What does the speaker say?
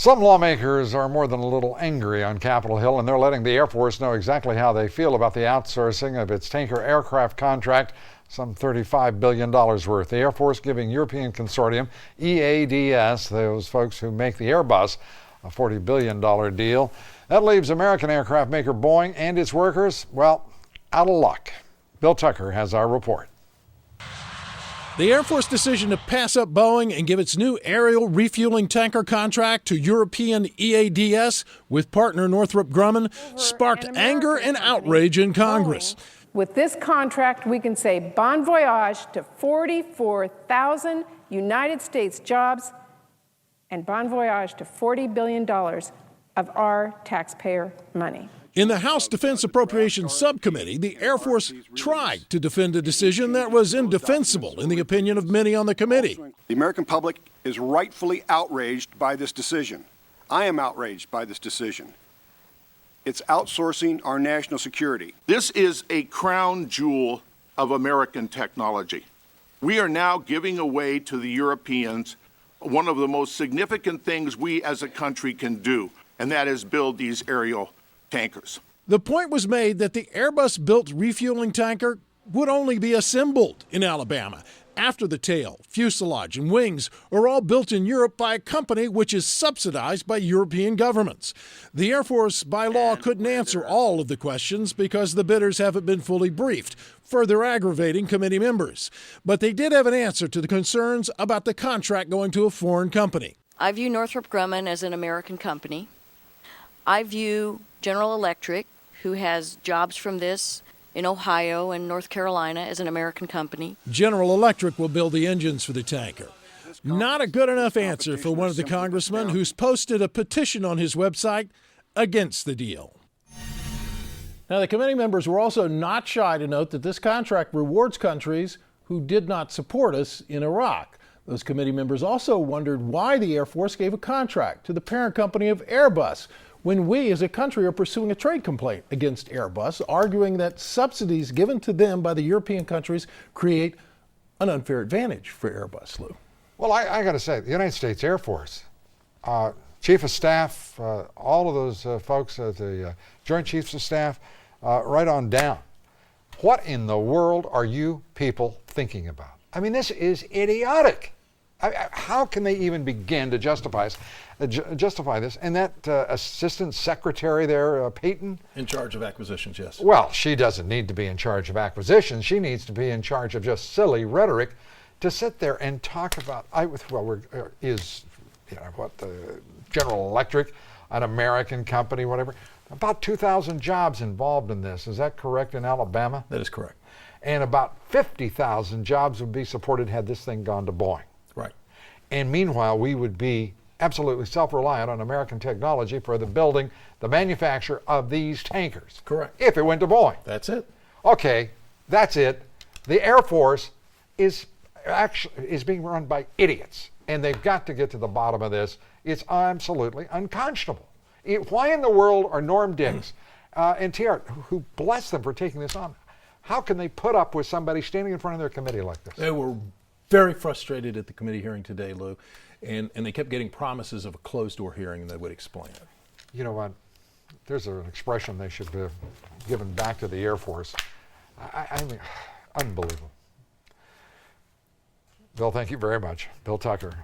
Some lawmakers are more than a little angry on Capitol Hill, and they're letting the Air Force know exactly how they feel about the outsourcing of its tanker aircraft contract, some $35 billion worth. The Air Force giving European consortium, EADS, those folks who make the Airbus, a $40 billion deal. That leaves American aircraft maker Boeing and its workers, well, out of luck. Bill Tucker has our report. The Air Force decision to pass up Boeing and give its new aerial refueling tanker contract to European EADS with partner Northrop Grumman sparked anger and outrage in Congress. With this contract, we can say bon voyage to 44,000 United States jobs and bon voyage to $40 billion of our taxpayer money. In the House Defense Appropriations Subcommittee, the Air Force tried to defend a decision that was indefensible in the opinion of many on the committee. The American public is rightfully outraged by this decision. I am outraged by this decision. It's outsourcing our national security. This is a crown jewel of American technology. We are now giving away to the Europeans one of the most significant things we as a country can do, and that is build these aerial tankers. The point was made that the Airbus-built refueling tanker would only be assembled in Alabama after the tail, fuselage, and wings are all built in Europe by a company which is subsidized by European governments. The Air Force, by law, couldn't answer all of the questions because the bidders haven't been fully briefed, further aggravating committee members. But they did have an answer to the concerns about the contract going to a foreign company. I view Northrop Grumman as an American company. I view General Electric, who has jobs from this in Ohio and North Carolina, as an American company. General Electric will build the engines for the tanker. Not a good enough answer for one of the congressmen who's posted a petition on his website against the deal. Now, the committee members were also not shy to note that this contract rewards countries who did not support us in Iraq. Those committee members also wondered why the Air Force gave a contract to the parent company of Airbus when we as a country are pursuing a trade complaint against Airbus, arguing that subsidies given to them by the European countries create an unfair advantage for Airbus, Lou. Well, I got to say, the United States Air Force, Chief of Staff, all of those folks, the Joint Chiefs of Staff, right on down. What in the world are you people thinking about? I mean, this is idiotic. How can they even begin to justify this? And that assistant secretary there, Peyton? In charge of acquisitions, yes. Well, she doesn't need to be in charge of acquisitions. She needs to be in charge of just silly rhetoric to sit there and talk about, General Electric, an American company, whatever. About 2,000 jobs involved in this. Is that correct in Alabama? That is correct. And about 50,000 jobs would be supported had this thing gone to Boeing. Right. And meanwhile, we would be absolutely self-reliant on American technology for the building, the manufacture of these tankers. Correct. If it went to Boeing. That's it. Okay, that's it. The Air Force is being run by idiots, and they've got to get to the bottom of this. It's absolutely unconscionable. Why in the world are Norm Dix and TR, who bless them for taking this on, how can they put up with somebody standing in front of their committee like this? They were very frustrated at the committee hearing today, Lou, and they kept getting promises of a closed-door hearing that would explain it. You know what? There's an expression they should be given back to the Air Force. I mean, unbelievable. Bill, thank you very much. Bill Tucker.